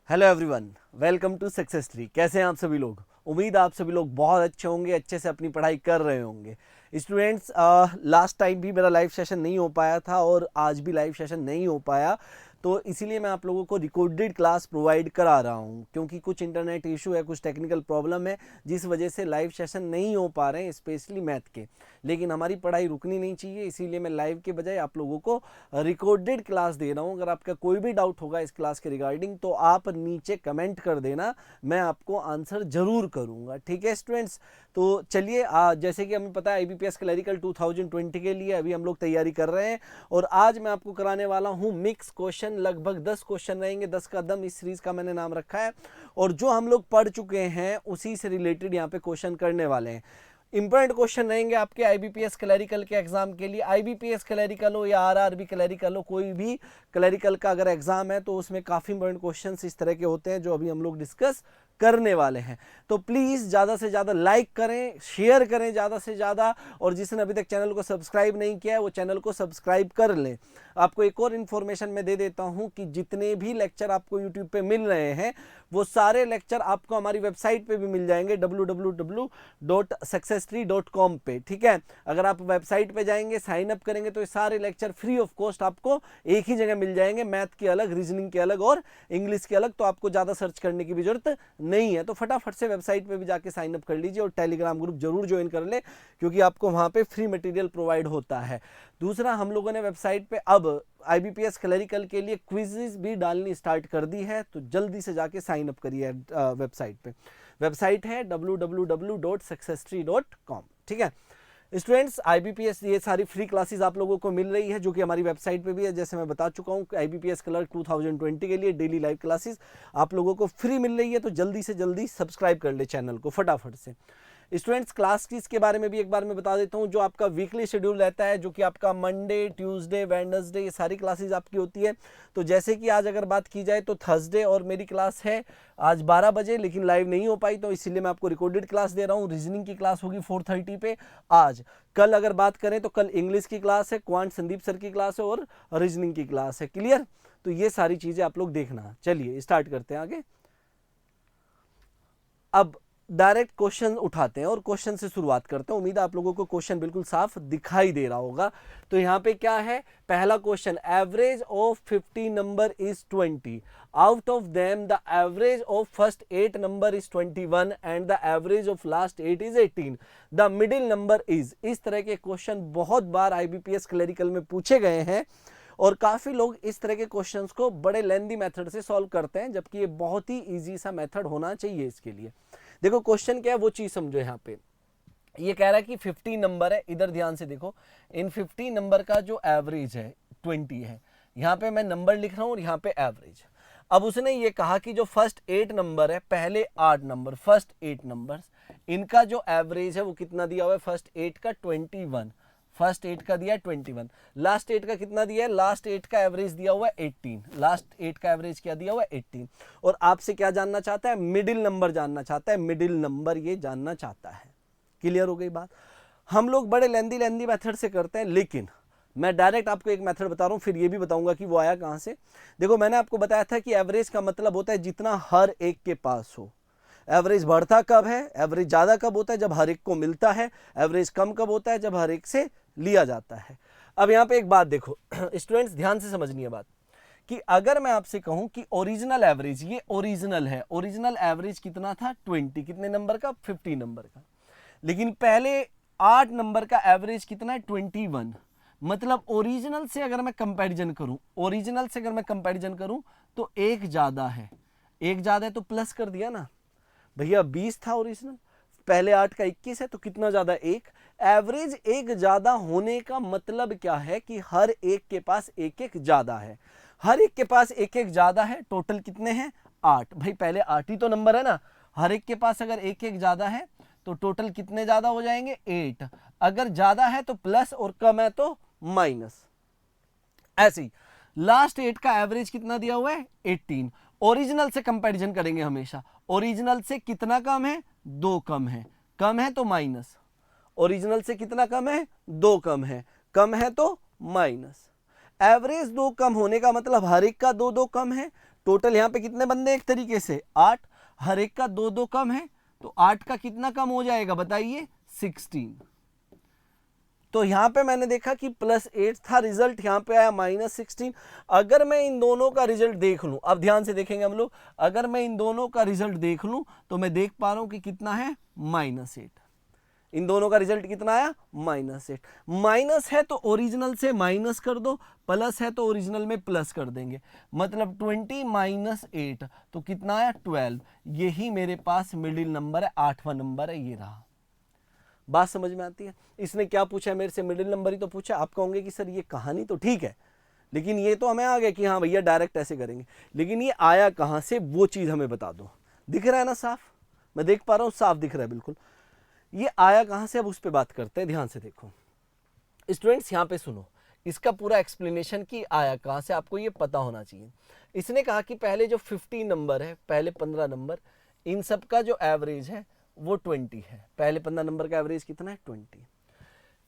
Hello everyone, welcome to success tree. कैसे हैं आप सभी लोग? उम्मीद आप सभी लोग बहुत अच्छे होंगे, अच्छे से अपनी पढ़ाई कर रहे होंगे। स्टूडेंट्स, लास्ट टाइम भी मेरा लाइव सेशन नहीं हो पाया था और आज भी लाइव सेशन नहीं हो पाया, तो इसीलिए मैं आप लोगों को रिकॉर्डेड क्लास प्रोवाइड करा रहा हूँ, क्योंकि कुछ इंटरनेट इशू है, कुछ टेक्निकल प्रॉब्लम है, जिस वजह से लाइव सेशन नहीं हो पा रहे हैं, स्पेशली मैथ के। लेकिन हमारी पढ़ाई रुकनी नहीं चाहिए, इसीलिए मैं लाइव के बजाय आप लोगों को रिकॉर्डेड क्लास दे रहा हूँ। अगर आपका कोई भी डाउट होगा इस क्लास के रिगार्डिंग तो आप नीचे कमेंट कर देना, मैं आपको आंसर जरूर करूँगा। ठीक है स्टूडेंट्स, तो चलिए, जैसे कि हमें पता है IBPS क्लरिकल 2020 के लिए अभी हम लोग तैयारी कर रहे हैं, और आज मैं आपको कराने वाला हूँ मिक्स क्वेश्चन। लगभग 10 क्वेश्चन रहेंगे, 10 का दम इस सीरीज का मैंने नाम रखा है, और जो हम लोग पढ़ चुके हैं उसी से रिलेटेड यहाँ पे क्वेश्चन करने वाले हैं। इंपॉर्टेंट क्वेश्चन रहेंगे आपके IBPS क्लरिकल के एग्जाम के लिए। IBPS क्लरिकल हो या RRB क्लरिकल हो, कोई भी क्लरिकल का अगर एग्जाम है तो उसमें काफ़ी इंपॉर्टेंट क्वेश्चंस इस तरह के होते हैं जो अभी हम लोग डिस्कस करने वाले हैं। तो प्लीज़ ज़्यादा से ज़्यादा लाइक करें, शेयर करें ज़्यादा से ज़्यादा, और जिसने अभी तक चैनल को सब्सक्राइब नहीं किया है वो चैनल को सब्सक्राइब कर लें। आपको एक और इन्फॉर्मेशन मैं दे देता हूं कि जितने भी लेक्चर आपको यूट्यूब पे मिल रहे हैं वो सारे लेक्चर आपको हमारी वेबसाइट पे भी मिल जाएंगे, www.successtree.com पे। ठीक है, अगर आप वेबसाइट पे जाएंगे, साइन अप करेंगे, तो ये सारे लेक्चर फ्री ऑफ कॉस्ट आपको एक ही जगह मिल जाएंगे। मैथ के अलग, रीजनिंग के अलग और इंग्लिश के अलग, तो आपको ज़्यादा सर्च करने की भी जरूरत नहीं है। तो फटाफट से वेबसाइट पे भी जाके साइन अप कर लीजिए, और टेलीग्राम ग्रुप जरूर ज्वाइन कर ले, क्योंकि आपको वहाँ पे फ्री मटेरियल प्रोवाइड होता है। दूसरा, हम लोगों ने वेबसाइट पे अब IBPS क्लरिकल के लिए क्विज़ भी डालनी स्टार्ट कर दी है, तो जल्दी से जाके साइन अप करिए वेबसाइट पे। वेबसाइट है www.successtree.com। ठीक है स्टूडेंट्स, IBPS ये सारी फ्री क्लासेस आप लोगों को मिल रही है, जो कि हमारी वेबसाइट पे भी है। जैसे मैं बता चुका हूँ, IBPS क्लर्क 2020 के लिए डेली लाइव क्लासेस आप लोगों को फ्री मिल रही है, तो जल्दी से जल्दी सब्सक्राइब कर ले चैनल को फटाफट से। स्टूडेंट्स, क्लास फीस के बारे में भी एक बार मैं बता देता हूँ। जो आपका वीकली शेड्यूल रहता है, जो कि आपका मंडे, ट्यूसडे, वेडनेसडे, ये सारी क्लासेस आपकी होती है। तो जैसे कि आज अगर बात की जाए तो थर्सडे और मेरी क्लास है आज 12 बजे, लेकिन लाइव नहीं हो पाई, तो इसीलिए मैं आपको रिकॉर्डेड क्लास दे रहा हूँ। रीजनिंग की क्लास होगी 4:30 पे आज। कल अगर बात करें तो कल इंग्लिश की क्लास है, क्वांट संदीप सर की क्लास है, और रीजनिंग की क्लास है। क्लियर? तो ये सारी चीज़ें आप लोग देखना। चलिए स्टार्ट करते हैं आगे। अब डायरेक्ट क्वेश्चन उठाते हैं और क्वेश्चन से शुरुआत करते हैं। उम्मीद है आप लोगों को क्वेश्चन बिल्कुल साफ दिखाई दे रहा होगा। तो यहाँ पे क्या है, पहला question, average of 50 number is 20, out of them the average of first 8 number is 21 and the average of last 8 is 18, the middle number is. इस तरह के क्वेश्चन बहुत बार IBPS क्लरिकल में पूछे गए हैं, और काफ़ी लोग इस तरह के क्वेश्चंस को बड़े लेंदी मेथड से सॉल्व करते हैं, जबकि ये बहुत ही इजी सा मेथड होना चाहिए इसके लिए। देखो क्वेश्चन क्या है वो चीज़ समझो। यहाँ पे ये कह रहा है कि 50 नंबर है, इधर ध्यान से देखो, इन 50 नंबर का जो एवरेज है 20 है। यहाँ पे मैं नंबर लिख रहा हूँ और यहाँ पे एवरेज। अब उसने ये कहा कि जो फर्स्ट 8 नंबर है, पहले 8 नंबर, फर्स्ट 8 नंबर, इनका जो एवरेज है वो कितना दिया हुआ है, फर्स्ट 8 का 21, फर्स्ट 8 का दिया 21, लास्ट 8 का कितना दिया है, लास्ट 8 का एवरेज दिया हुआ है 18, लास्ट 8 का एवरेज क्या दिया हुआ है 18। और आपसे क्या जानना चाहता है, मिडिल नंबर जानना चाहता है, मिडिल नंबर ये जानना चाहता है। क्लियर हो गई बात? हम लोग बड़े लेंदी लेंदी मेथड से करते हैं, लेकिन मैं डायरेक्ट आपको एक मेथड बता रहा हूँ, फिर ये भी बताऊंगा कि वो आया कहाँ से। देखो मैंने आपको बताया था कि एवरेज का मतलब होता है जितना हर एक के पास हो। एवरेज बढ़ता कब है, एवरेज ज़्यादा कब होता है, जब हर एक को मिलता है। एवरेज कम कब होता है, जब हर एक से लिया जाता है। अब यहाँ पे एक बात देखो स्टूडेंट्स, ध्यान से समझनी है बात, कि अगर मैं आपसे कहूं कि ओरिजिनल एवरेज, ये ओरिजिनल है, ओरिजिनल एवरेज कितना था 20, कितने नंबर का, 50 नंबर का, लेकिन पहले 8 नंबर का एवरेज कितना है 21। मतलब ओरिजिनल से अगर मैं कंपैरिजन करूं, ओरिजिनल से अगर मैं कंपैरिजन करूं तो एक ज़्यादा है, एक ज़्यादा है तो प्लस कर दिया ना भैया, 20 था ओरिजिनल, पहले 8 का 21 है, तो कितना ज़्यादा, एक। एवरेज एक ज़्यादा होने का मतलब क्या है कि हर एक के पास एक एक ज़्यादा है, हर एक के पास एक एक ज़्यादा है। टोटल कितने हैं, 8। भाई पहले 8 ही तो नंबर है ना, हर एक के पास अगर एक एक ज़्यादा है तो टोटल कितने ज़्यादा हो जाएंगे, 8। अगर ज़्यादा है तो प्लस और कम है तो माइनस। ऐसे ही लास्ट 8 का एवरेज कितना दिया हुआ है 18। ओरिजिनल से कंपैरिजन करेंगे हमेशा, ओरिजिनल से कितना कम है, 2 कम है तो माइनस। ओरिजिनल से कितना कम है, 2 कम है तो माइनस। एवरेज 2 कम होने का मतलब हर एक का 2 2 कम है, टोटल यहाँ पे कितने बंदे एक तरीके से 8, हर एक का 2 कम है, तो 8 का कितना कम हो जाएगा बताइए 16। तो यहाँ पे मैंने देखा कि +8 था, रिजल्ट यहाँ पे आया -16। अगर मैं इन दोनों का रिजल्ट देख लूं, अब ध्यान से देखेंगे हम लोग, अगर मैं इन दोनों का रिजल्ट देख लूं तो मैं देख पा रहा हूं कि कितना है -8। इन दोनों का रिजल्ट कितना आया -8। माइनस है तो ओरिजिनल से माइनस कर दो, प्लस है तो ओरिजिनल में प्लस कर देंगे, मतलब 20 - 8 तो कितना आया 12। यही मेरे पास मिडिल नंबर है, 8वां नंबर है, ये रहा। बात समझ में आती है? इसने क्या पूछा है मेरे से, मिडिल नंबर ही तो पूछा। आप कहोगे कि सर ये कहानी तो ठीक है, लेकिन ये तो हमें आ गया कि हाँ भैया डायरेक्ट ऐसे करेंगे, लेकिन ये आया कहाँ से वो चीज़ हमें बता दो। दिख रहा है ना साफ, मैं देख पा रहा हूँ, साफ दिख रहा है बिल्कुल। ये आया कहाँ से, अब उस पर बात करते हैं। ध्यान से देखो स्टूडेंट्स, यहाँ पे सुनो, इसका पूरा एक्सप्लेनेशन कि आया कहाँ से, आपको ये पता होना चाहिए। इसने कहा कि पहले जो 15 नंबर है, पहले 15 नंबर, इन सब का जो एवरेज है वो 20 है। पहले 15 नंबर का एवरेज कितना है 20।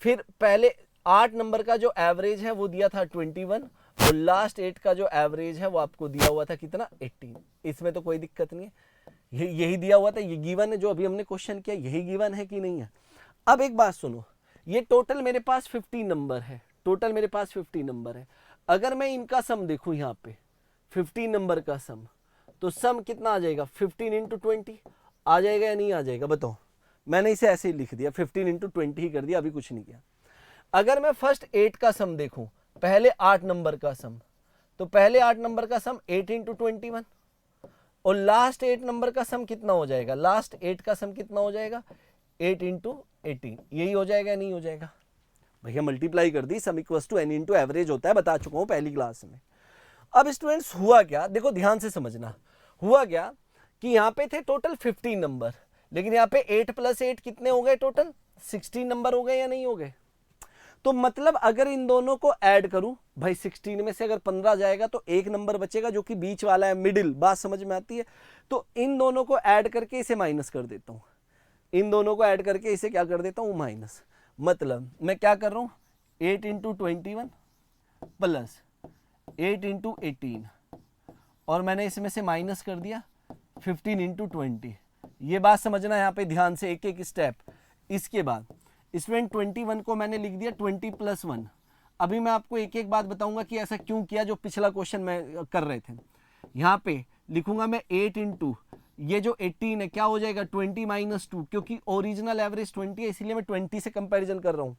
फिर पहले 8 नंबर का जो एवरेज है वो दिया था 21, और लास्ट 8 का जो एवरेज है वो आपको दिया हुआ था कितना 18। इसमें तो कोई दिक्कत नहीं है, यही दिया हुआ था, ये गिवन है, जो अभी हमने क्वेश्चन किया यही गिवन है कि नहीं है। अब एक बात सुनो, ये टोटल मेरे पास 15 नंबर है, टोटल मेरे पास 15 नंबर है। अगर मैं इनका सम देखूं यहाँ पे 15 नंबर का सम, तो सम कितना आ जाएगा 15 × 20 आ जाएगा या नहीं आ जाएगा बताओ। मैंने इसे ऐसे ही लिख दिया, 15 × 20 ही कर दिया, अभी कुछ नहीं किया। अगर मैं फर्स्ट 8 का सम देखूं, पहले 8 नंबर का सम, तो पहले 8 नंबर का सम 8 × 21, और लास्ट 8 नंबर का सम कितना हो जाएगा, लास्ट 8 का सम कितना हो जाएगा 8 × 18। यही हो जाएगा नहीं हो जाएगा भैया, मल्टीप्लाई कर दी, sum equals to n × average होता है, बता चुका हूं पहली क्लास में। अब स्टूडेंट्स हुआ क्या, देखो ध्यान से समझना, हुआ क्या कि यहाँ पे थे टोटल 15 नंबर, लेकिन यहाँ पे 8 + 8 कितने हो गए, टोटल 16 नंबर हो गए या नहीं हो गए। तो मतलब अगर इन दोनों को ऐड करूं भाई, 16 में से अगर 15 जाएगा तो एक नंबर बचेगा जो कि बीच वाला है, मिडिल। बात समझ में आती है? तो इन दोनों को ऐड करके इसे माइनस कर देता हूं, इन दोनों को ऐड करके इसे क्या कर देता हूं माइनस। मतलब मैं क्या कर रहा हूं 8 × 21 प्लस 8 × 18, और मैंने इसमें से माइनस कर दिया 15 × 20। ये बात समझना यहाँ पे ध्यान से, एक एक स्टेप। इसके बाद इसमें 21 को मैंने लिख दिया 20 + 1। अभी मैं आपको एक एक बात बताऊंगा कि ऐसा क्यों किया, जो पिछला क्वेश्चन में कर रहे थे। यहाँ पे लिखूंगा मैं 8 × ये जो 18 है क्या हो जाएगा 20 - 2, क्योंकि ओरिजिनल एवरेज 20 है, इसलिए मैं 20 से कंपैरिजन कर रहा हूँ।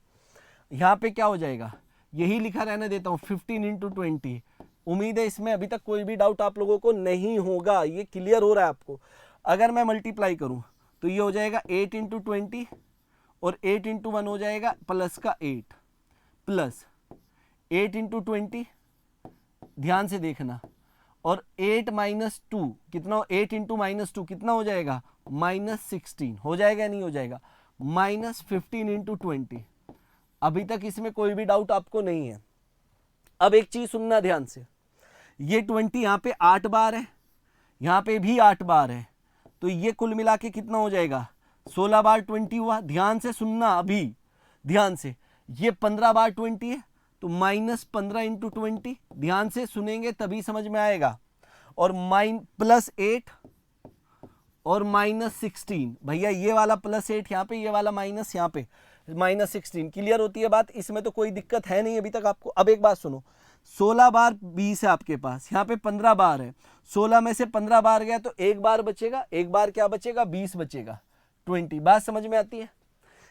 यहाँ पे क्या हो जाएगा, यही लिखा रहने देता हूँ 15 × 20। उम्मीद है इसमें अभी तक कोई भी डाउट आप लोगों को नहीं होगा, ये क्लियर हो रहा है आपको। अगर मैं मल्टीप्लाई करूं तो ये हो जाएगा 8 × 20, और 8 × 1 हो जाएगा प्लस का 8, प्लस 8 × 20, ध्यान से देखना, और 8 - 2 कितना, 8 × -2 कितना हो जाएगा -16 हो जाएगा या नहीं हो जाएगा, -15 × 20। अभी तक इसमें कोई भी डाउट आपको नहीं है। अब एक चीज सुनना ध्यान से, ये 20 यहाँ पे 8 बार है, यहाँ पे भी 8 बार है, तो ये कुल मिला के कितना हो जाएगा 16 बार 20 हुआ। ध्यान से सुनना, अभी ध्यान से, ये 15 बार 20 है, तो -15 × 20, ध्यान से सुनेंगे तभी समझ में आएगा, और +8 और -16। भैया ये वाला +8 यहाँ पे, ये वाला माइनस यहाँ पे, -16। क्लियर होती है बात, इसमें तो कोई दिक्कत है नहीं अभी तक आपको। अब एक बात सुनो, 16 बार 20 है आपके पास, यहाँ पे 15 बार है, 16 में से 15 बार गया तो एक बार बचेगा, एक बार क्या बचेगा 20 बचेगा, 20। बात समझ में आती है?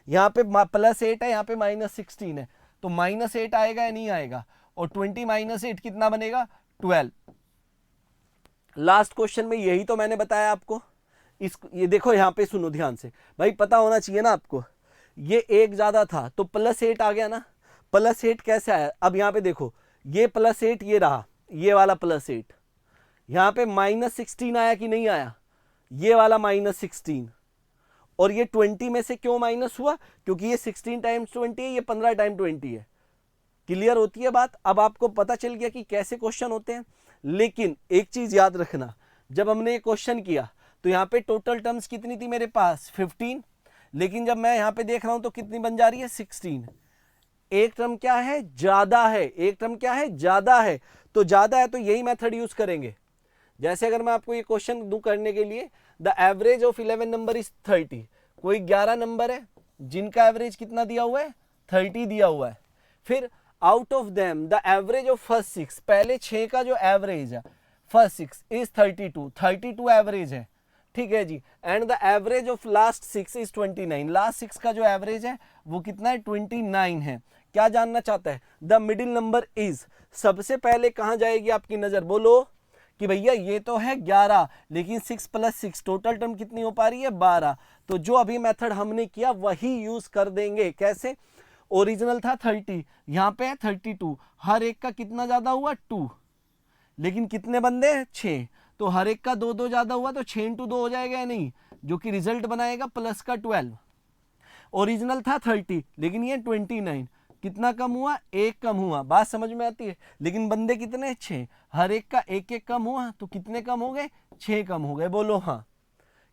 यहाँ पे +8 है, यहाँ पे -16 है, तो -8 आएगा या नहीं आएगा, और 20 - 8 कितना बनेगा 12। लास्ट क्वेश्चन में यही तो मैंने बताया आपको। ये देखो यहाँ पे सुनो ध्यान से, भाई पता होना चाहिए ना आपको, ये एक ज्यादा था तो +8 आ गया ना, +8 कैसे आया, अब यहाँ पे देखो, ये +8 ये रहा, ये वाला +8, यहाँ पे -16 आया कि नहीं आया, ये वाला -16, और ये 20 में से क्यों माइनस हुआ, क्योंकि ये 16 × 20 है, ये 15 × 20 है। क्लियर होती है बात? अब आपको पता चल गया कि कैसे क्वेश्चन होते हैं। लेकिन एक चीज याद रखना, जब हमने ये क्वेश्चन किया तो यहाँ पे टोटल टर्म्स कितनी थी मेरे पास 15, लेकिन जब मैं यहाँ पे देख रहा हूं तो कितनी बन जा रही है 16। एक टर्म क्या है ज्यादा है, एक टर्म क्या है ज्यादा है, तो ज्यादा है तो यही मेथड यूज करेंगे, जैसे अगर मैं आपको ये क्वेश्चन दूं करने के लिए, the average of 11 number is 30, कोई 11 नंबर है जिनका एवरेज कितना दिया हुआ है, 30 दिया हुआ है। फिर out of them the average of first 6, पहले 6 का जो एवरेज है फर्स्ट 6 इज 32 एवरेज है, ठीक है जी। And the average of last 6 is 29, last 6 का जो एवरेज है वो कितना है, 29 है। क्या जानना चाहता है, द मिडिल नंबर इज, सबसे पहले कहां जाएगी आपकी नजर, बोलो कि भैया ये तो है 11, लेकिन 6 + 6 टोटल टर्म कितनी हो पा रही है, 12। तो जो अभी मेथड हमने किया वही यूज कर देंगे। कैसे, ओरिजिनल था 30, यहां पे है 32, हर एक का कितना ज्यादा हुआ 2, लेकिन कितने बंदे हैं 6, तो हर एक का 2 ज्यादा हुआ, तो 6 × 2 हो जाएगा या नहीं, जो कि रिजल्ट बनाएगा प्लस का 12। ओरिजिनल था 30, लेकिन ये 29, कितना कम हुआ, 1 कम हुआ। बात समझ में आती है, लेकिन बंदे कितने 6, हर एक का 1 कम हुआ, तो कितने कम हो गए, 6 कम हो गए। बोलो हाँ,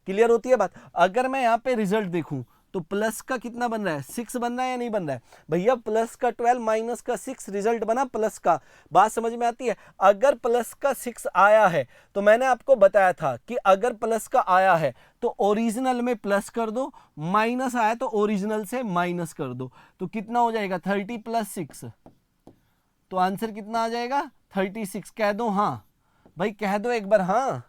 क्लियर होती है बात। अगर मैं यहाँ पे रिजल्ट देखूं तो प्लस का कितना बन रहा है, 6 बन रहा है या नहीं बन रहा है, भैया प्लस का 12 माइनस का 6, रिजल्ट बना प्लस का। बात समझ में आती है। अगर प्लस का 6 आया है तो मैंने आपको बताया था कि अगर प्लस का आया है तो ओरिजिनल में प्लस कर दो, माइनस आया तो ओरिजिनल से माइनस कर दो, तो कितना हो जाएगा 30 + 6, तो आंसर कितना आ जाएगा 36। कह दो हाँ भाई, कह दो एक बार हाँ,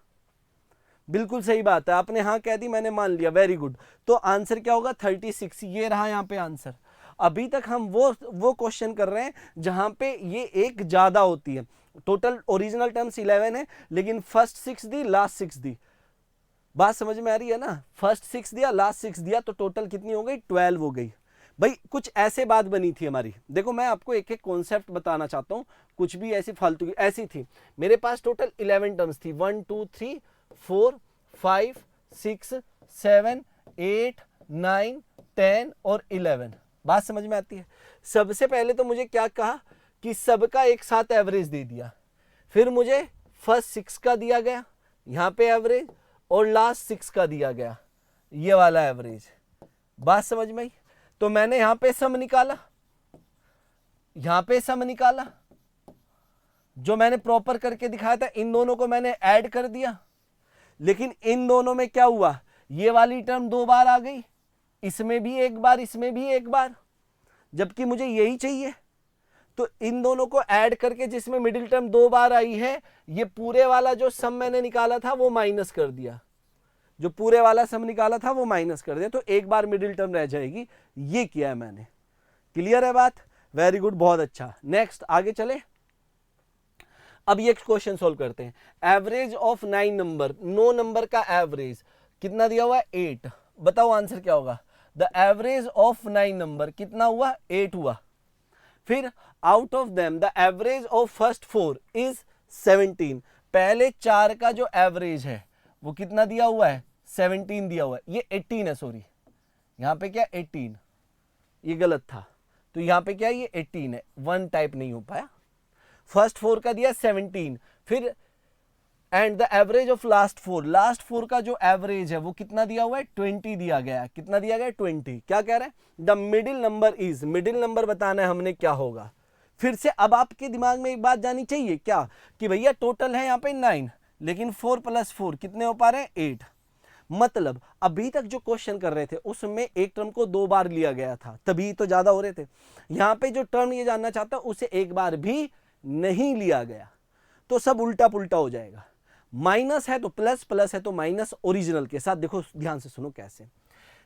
बिल्कुल सही बात है, आपने हाँ कह दी, मैंने मान लिया, वेरी गुड। तो आंसर क्या होगा 36, ये रहा यहाँ पे आंसर। अभी तक हम वो क्वेश्चन कर रहे हैं जहां पे ये एक ज्यादा होती है। टोटल ओरिजिनल टर्म्स 11 है, लेकिन फर्स्ट 6 दी, लास्ट 6 दी। बात समझ में आ रही है ना, फर्स्ट 6 दिया, लास्ट 6 दिया, तो टोटल कितनी हो गई, 12 हो गई। भाई कुछ ऐसे बात बनी थी हमारी, देखो मैं आपको एक एक कॉन्सेप्ट बताना चाहता हूं, कुछ भी ऐसी फालतू की ऐसी थी। मेरे पास टोटल 11 टर्म्स थी, 1 2 3 4 5 6 7 8 9 10 और 11। बात समझ में आती है। सबसे पहले तो मुझे क्या कहा कि सबका एक साथ एवरेज दे दिया, फिर मुझे फर्स्ट 6 का दिया गया यहाँ पे एवरेज, और लास्ट 6 का दिया गया ये वाला एवरेज। बात समझ में आई। तो मैंने यहां पे सम निकाला, यहां पे सम निकाला, जो मैंने प्रॉपर करके दिखाया था, इन दोनों को मैंने ऐड कर दिया, लेकिन इन दोनों में क्या हुआ, ये वाली टर्म 2 बार आ गई, इसमें भी 1 बार, इसमें भी 1 बार, जबकि मुझे यही चाहिए। तो इन दोनों को ऐड करके जिसमें मिडिल टर्म 2 बार आई है, ये पूरे वाला जो सम मैंने निकाला था वो माइनस कर दिया, जो पूरे वाला सम निकाला था वो माइनस कर दिया, तो 1 बार मिडिल टर्म रह जाएगी। ये किया है मैंने। क्लियर है बात, वेरी गुड, बहुत अच्छा। नेक्स्ट आगे चले। अब ये क्वेश्चन सोल्व करते हैं। एवरेज ऑफ 9 नंबर, 9 नंबर का एवरेज कितना दिया हुआ है, 8। बताओ आंसर क्या होगा। द एवरेज ऑफ 9 नंबर कितना हुआ, 8 हुआ। फिर out of them the average of first 4 is 17, पहले 4 का जो एवरेज है वो कितना दिया हुआ है, 17 दिया हुआ है। ये 18 है, सॉरी यहां पे क्या 18, ये गलत था, तो यहां पे क्या ये 18 है, 1 टाइप नहीं हो पाया। फर्स्ट 4 का दिया 17, फिर and the average of last 4, last 4 का जो एवरेज है वो कितना दिया हुआ है, 20 दिया गया है। कितना दिया गया है, 20। क्या कह रहा है, the middle number is, middle number बताना है हमने क्या होगा। फिर से अब आपके दिमाग में एक बात जानी चाहिए क्या, कि भैया टोटल है यहाँ पे 9, लेकिन 4 + 4 कितने हो पा रहे हैं, 8। मतलब अभी तक जो क्वेश्चन कर रहे थे उसमें एक टर्म को 2 बार लिया गया था, तभी तो ज्यादा हो रहे थे। यहां पे जो टर्म ये जानना चाहता है उसे 1 बार भी नहीं लिया गया, तो सब उल्टा पुल्टा हो जाएगा। माइनस है तो प्लस, प्लस है तो माइनस, ओरिजिनल के साथ। देखो ध्यान से सुनो कैसे।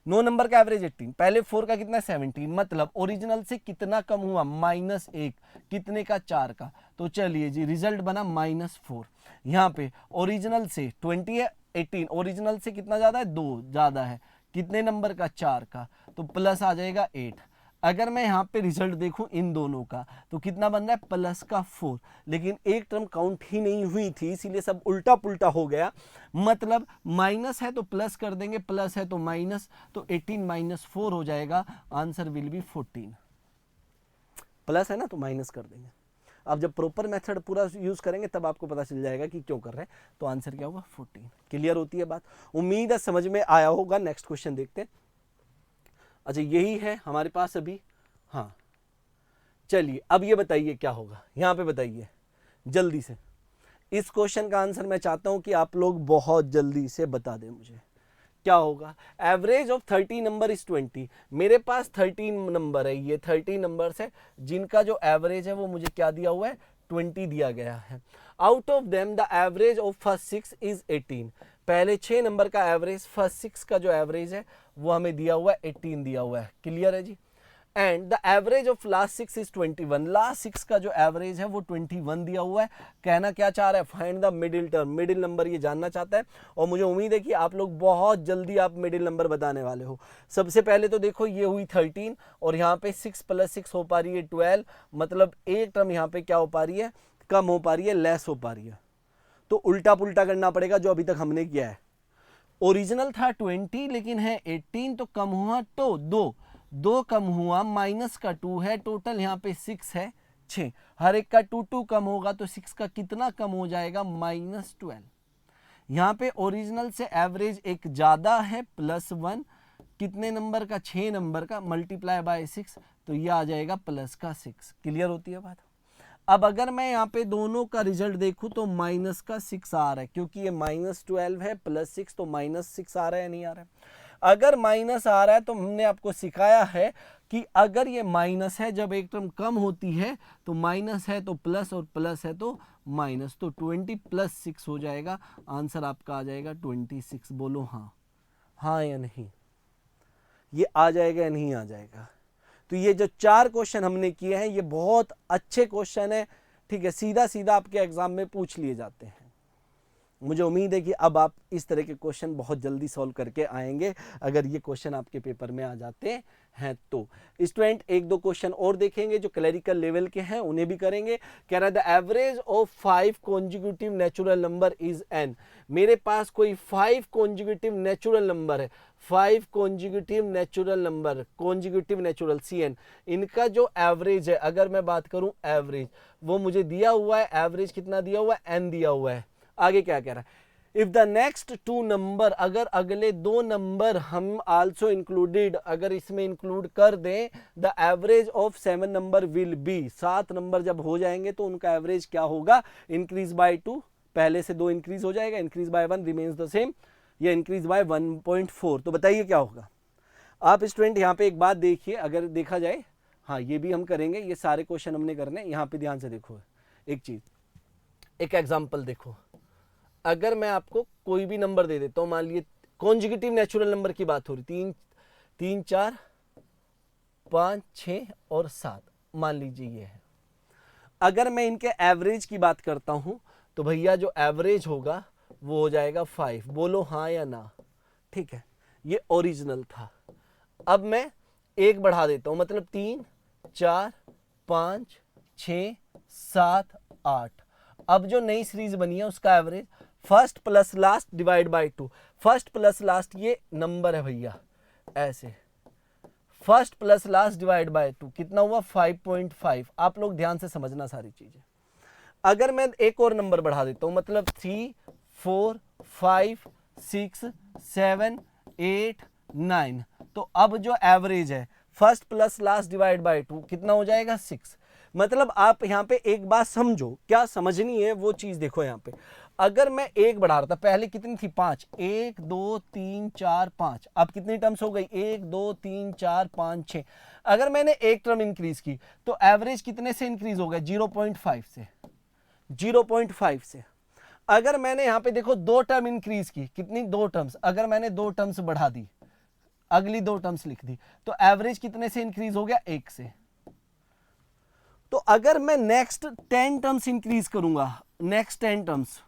9 नंबर का एवरेज 18, पहले 4 का कितना 17, मतलब ओरिजिनल से कितना कम हुआ, -1, कितने का, 4 का। तो चलिए जी, रिजल्ट बना -4। यहाँ पे ओरिजिनल से 20 है, 18 ओरिजिनल से कितना ज्यादा है, 2 ज्यादा है, कितने नंबर का, 4 का, तो प्लस आ जाएगा 8। अगर मैं यहाँ पे रिजल्ट देखूं इन दोनों का, तो कितना बन रहा है, प्लस का 4, लेकिन एक टर्म काउंट ही नहीं हुई थी, इसीलिए सब उल्टा पुल्टा हो गया। मतलब माइनस है तो प्लस कर देंगे, प्लस है तो माइनस, तो 18 - 4 हो जाएगा, आंसर विल बी 14। प्लस है ना तो माइनस कर देंगे। अब जब प्रॉपर मेथड पूरा यूज करेंगे तब आपको पता चल जाएगा कि क्यों कर रहे हैं। तो आंसर क्या होगा, 14। क्लियर होती है बात, उम्मीद है समझ में आया होगा। नेक्स्ट क्वेश्चन देखते हैं। अच्छा यही है हमारे पास अभी, हाँ चलिए अब ये बताइए क्या होगा, यहां पे बताइए जल्दी से। इस क्वेश्चन का आंसर मैं चाहता हूं कि आप लोग बहुत जल्दी से बता दें मुझे क्या होगा। Average of 30 number is 20। मेरे पास 13 नंबर है, ये 30 नंबर्स है जिनका जो एवरेज है वो मुझे क्या दिया हुआ है, 20 दिया गया है। Out of them the average of first 6 is 18। पहले 6 नंबर का एवरेज, फर्स्ट 6 का जो एवरेज है वो हमें दिया हुआ है 18 दिया हुआ है। क्लियर है जी। And the average of last 6 is 21। Last 6 का जो एवरेज है वो 21 दिया हुआ है। कहना क्या चाह रहा है, find the middle term, middle number ये जानना चाहता है। और मुझे उम्मीद है कि आप लोग बहुत जल्दी आप मिडिल नंबर बताने वाले हो। सबसे पहले तो देखो ये हुई 13 और यहाँ पे 6 + 6 हो पा रही है 12, मतलब एक टर्म यहाँ पे क्या हो पा रही है, कम हो पा रही है, लेस हो पा रही है। तो उल्टा पुल्टा करना पड़ेगा जो अभी तक हमने किया है। ओरिजिनल था 20 लेकिन है 18, तो कम हुआ तो 2 कम हुआ, माइनस का 2 है, टोटल यहाँ पे 6 है 6। हर एक का 2 कम होगा तो 6 का कितना कम हो जाएगा, -12। यहाँ पे ओरिजिनल से एवरेज एक ज़्यादा है +1, कितने नंबर का, 6 नंबर का, मल्टीप्लाई बाय 6, तो ये आ जाएगा +6। क्लियर होती है बात। अब अगर मैं यहाँ पे दोनों का रिजल्ट देखूं तो -6 आ रहा है, क्योंकि ये -12 है +6, तो -6 आ रहा है, नहीं आ रहा है। अगर माइनस आ रहा है तो हमने आपको सिखाया है कि अगर ये माइनस है, जब एक टर्म कम होती है तो माइनस है तो प्लस और प्लस है तो माइनस, तो 20 + 6 हो जाएगा। आंसर आपका आ जाएगा 26। बोलो हाँ, हाँ या नहीं, ये आ जाएगा या नहीं आ जाएगा। तो ये जो 4 क्वेश्चन हमने किए हैं ये बहुत अच्छे क्वेश्चन है, ठीक है, सीधा सीधा आपके एग्जाम में पूछ लिए जाते हैं। मुझे उम्मीद है कि अब आप इस तरह के क्वेश्चन बहुत जल्दी सॉल्व करके आएंगे अगर ये क्वेश्चन आपके पेपर में आ जाते हैं तो। स्टूडेंट 1-2 क्वेश्चन और देखेंगे जो क्लरिकल लेवल के हैं, उन्हें भी करेंगे। कह रहा है the average of 5 consecutive natural number is n। मेरे पास कोई 5 कॉन्जिक्यूटिव नेचुरल नंबर है, 5 consecutive natural number, consecutive natural CN, इनका जो एवरेज है, अगर मैं बात करूं एवरेज, वो मुझे दिया हुआ है। एवरेज कितना दिया हुआ है, n दिया हुआ है। आगे क्या कह रहा है, इफ द नेक्स्ट 2 नंबर, अगर अगले 2 नंबर हम आल्सो इंक्लूडेड, अगर इसमें इंक्लूड कर दें, the average of 7 number will be, 7 number जब हो जाएंगे तो उनका एवरेज क्या होगा, इंक्रीज बाय 2, पहले से 2 इंक्रीज हो जाएगा, increase by 1 remains the same, या इंक्रीज बाय 1.4। तो बताइए क्या होगा। आप स्टूडेंट यहाँ पे एक बात देखिए, अगर देखा जाए, हाँ ये भी हम करेंगे, ये सारे क्वेश्चन हमने करने। यहाँ पे ध्यान से देखो एक चीज, एक एग्जाम्पल देखो। अगर मैं आपको कोई भी नंबर दे देता हूं, मान लीजिए कॉन्जिक्यूटिव नेचुरल नंबर की बात हो रही, 3, 4, 5, 6 और 7, मान लीजिए ये है। अगर मैं इनके एवरेज की बात करता हूं तो भैया जो एवरेज होगा वो हो जाएगा 5। बोलो हाँ या ना, ठीक है, ये ओरिजिनल था। अब मैं एक बढ़ा देता हूं, मतलब 3, 4, 5, 6, 7, 8। अब जो नई सीरीज बनी है उसका average first plus last divide by 2। First plus last ये नंबर है भैया, ऐसे first plus last divide by 2 कितना हुआ, 5.5। आप लोग ध्यान से समझना सारी चीजें। अगर मैं एक और नंबर बढ़ा देता हूं, मतलब 3, 4, 5, 6, 7, 8, 9, तो अब जो एवरेज है first plus last divide by 2 कितना हो जाएगा, 6। मतलब आप यहाँ पे एक बात समझो, क्या समझनी है वो चीज देखो। यहाँ पे अगर मैं एक बढ़ा रहा था, पहले कितनी थी, 5, 1, 2, 3, 4, 5, अब कितनी टर्म्स हो गई, 1, 2, 3, 4, 5, 6। अगर मैंने एक टर्म इंक्रीज की तो एवरेज कितने से इंक्रीज हो गया, 0.5 से, 0.5 से। अगर मैंने यहाँ पे देखो 2 टर्म इंक्रीज की, कितनी, 2 टर्म्स, अगर मैंने 2 टर्म्स बढ़ा दी, अगली 2 टर्म्स लिख दी, तो एवरेज कितने से इंक्रीज हो गया, 1 से। तो अगर मैं नेक्स्ट 10 टर्म्स इंक्रीज करूंगा, नेक्स्ट 10 टर्म्स,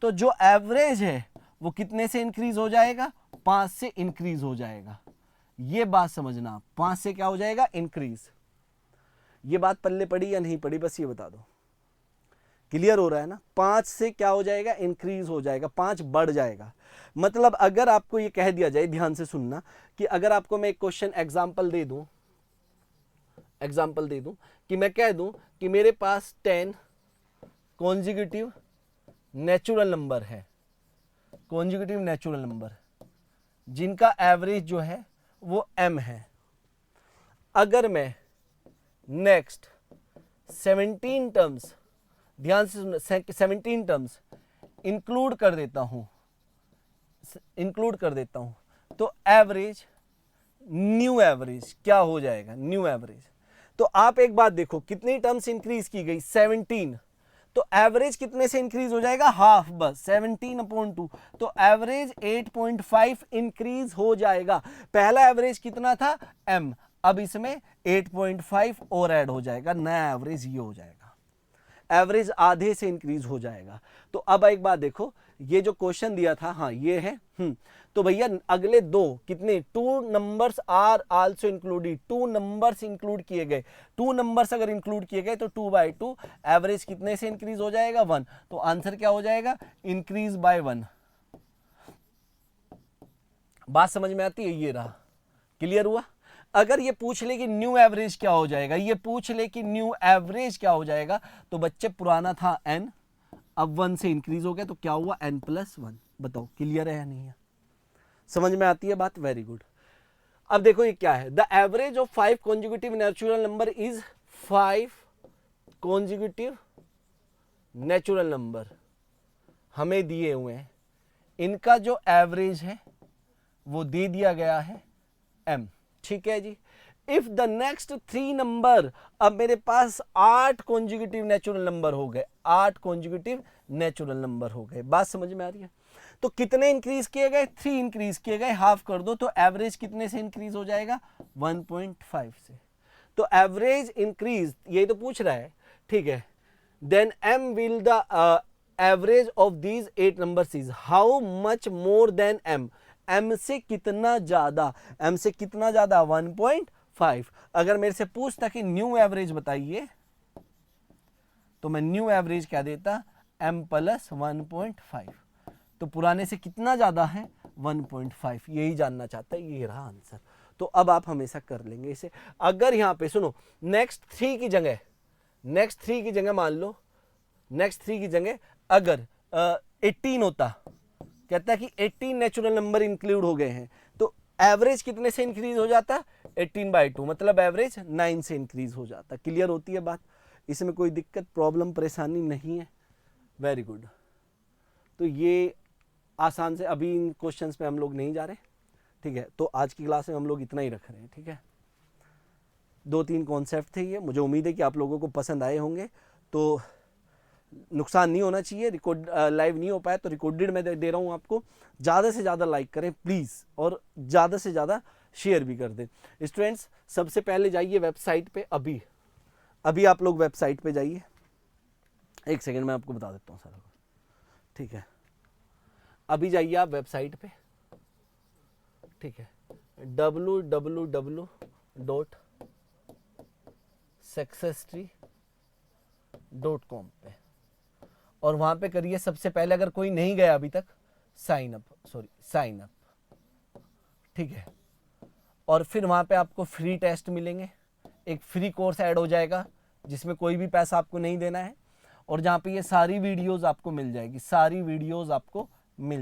तो जो एवरेज है वो कितने से इंक्रीज हो जाएगा, 5 से इंक्रीज हो जाएगा। ये बात समझना, 5 से क्या हो जाएगा, इंक्रीज। ये बात पल्ले पड़ी या नहीं पड़ी, बस ये बता दो। क्लियर हो रहा है ना, 5 से क्या हो जाएगा, इंक्रीज हो जाएगा, 5 बढ़ जाएगा। मतलब अगर आपको ये कह दिया जाए, ध्यान से सुनना, कि अगर आपको मैं एक क्वेश्चन एग्जाम्पल दे दूं कि मैं कह दूं कि मेरे पास 10 कॉन्जिक्यूटिव नेचुरल नंबर है, कॉन्जिक्यूटिव नेचुरल नंबर जिनका एवरेज जो है वो m है। अगर मैं नेक्स्ट 17 टर्म्स ध्यान से सुनना, 17 टर्म्स इंक्लूड कर देता हूं, तो एवरेज, न्यू एवरेज क्या हो जाएगा, न्यू एवरेज। तो आप एक बात देखो, कितनी टर्म्स इंक्रीज की गई, 17, तो एवरेज कितने से इंक्रीज हो जाएगा, हाफ, बस 17/2, तो एवरेज 8.5 इंक्रीज हो जाएगा। पहला एवरेज कितना था, m, अब इसमें 8.5 और ऐड हो जाएगा, नया एवरेज ये हो जाएगा, एवरेज आधे से इंक्रीज हो जाएगा। तो अब एक बात देखो, ये जो क्वेश्चन दिया था, हाँ ये है, तो भैया अगले दो कितने, 2 numbers are also included, 2 numbers include किए गए, 2 नंबर्स अगर इंक्लूड किए गए तो 2/2, एवरेज कितने से इंक्रीज हो जाएगा, 1, तो आंसर क्या हो जाएगा, इंक्रीज बाय 1। बात समझ में आती है, ये रहा, क्लियर हुआ। अगर ये पूछ ले कि न्यू एवरेज क्या हो जाएगा, ये पूछ ले कि न्यू एवरेज क्या हो जाएगा, तो बच्चे पुराना था n, अब 1 से इंक्रीज हो गया, तो क्या हुआ, n+1। बताओ क्लियर है या नहीं है, समझ में आती है बात, वेरी गुड। अब देखो ये क्या है, the average of 5 consecutive natural number is 5 consecutive natural number हमें दिए हुए हैं, इनका जो एवरेज है वो दे दिया गया है m, ठीक है जी। इफ द नेक्स्ट 3 नंबर, अब मेरे पास 8 कॉन्जिक्यूटिव नेचुरल नंबर हो गए, 8 कॉन्जिक्यूटिव नेचुरल नंबर हो गए, बात समझ में आ रही है। तो कितने इंक्रीज किए गए, 3 इंक्रीज किए गए, हाफ कर दो, तो एवरेज कितने से इंक्रीज हो जाएगा, 1.5 से। तो एवरेज इंक्रीज, ये तो पूछ रहा है, ठीक है। Then m will the average of these 8 numbers is how much more than m, m से कितना ज्यादा, m से कितना ज्यादा, 1.5। अगर मेरे से पूछता कि न्यू एवरेज बताइए, तो मैं न्यू एवरेज क्या देता, m+1.5, तो पुराने से कितना ज्यादा है, 1.5, यही जानना चाहता है, ये रहा आंसर। तो अब आप हमेशा कर लेंगे इसे। अगर यहां पे सुनो, नेक्स्ट 3 की जगह मान लो, नेक्स्ट 3 की जगह अगर 18 होता, कहता है कि 18 नेचुरल नंबर इंक्लूड हो गए हैं, तो एवरेज कितने से इंक्रीज हो जाता, 18/2, मतलब एवरेज 9 से इंक्रीज हो जाता। क्लियर होती है बात, इसमें कोई दिक्कत, प्रॉब्लम, परेशानी नहीं है, वेरी गुड। तो ये आसान से, अभी इन क्वेश्चंस पे हम लोग नहीं जा रहे, ठीक है। तो आज की क्लास में हम लोग इतना ही रख रहे हैं, ठीक है। 2-3 कॉन्सेप्ट थे ये, मुझे उम्मीद है कि आप लोगों को पसंद आए होंगे। तो नुकसान नहीं होना चाहिए, रिकॉर्ड लाइव नहीं हो पाया तो रिकॉर्डेड मैं दे रहा हूँ आपको। ज़्यादा से ज़्यादा लाइक करें प्लीज़, और ज़्यादा से ज़्यादा शेयर भी कर दें। स्टूडेंट्स, सबसे पहले जाइए वेबसाइट पे, अभी आप लोग वेबसाइट पे जाइए, एक सेकेंड मैं आपको बता देता हूँ सारा कुछ, ठीक है। अभी जाइए आप वेबसाइट पे, ठीक है, www.successtree.com पे, और वहां पे करिए सबसे पहले, अगर कोई नहीं गया अभी तक, साइन अप, ठीक है। और फिर वहां पे आपको फ्री टेस्ट मिलेंगे, एक फ्री कोर्स ऐड हो जाएगा जिसमें कोई भी पैसा आपको नहीं देना है, और जहां पे ये सारी वीडियोस आपको मिल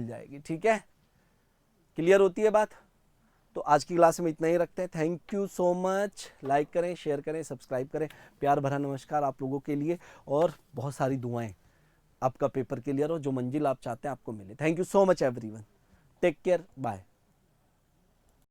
जाएगी, ठीक है। क्लियर होती है बात। तो आज की क्लास में इतना ही रखते हैं। Thank you so much. Like करें, शेयर करें, सब्सक्राइब करें। प्यार भरा नमस्कार आप लोगों के लिए, और बहुत सारी दुआएं आपका पेपर क्लियर हो, जो मंजिल आप चाहते हैं आपको मिले। Thank you so much everyone, take care, bye.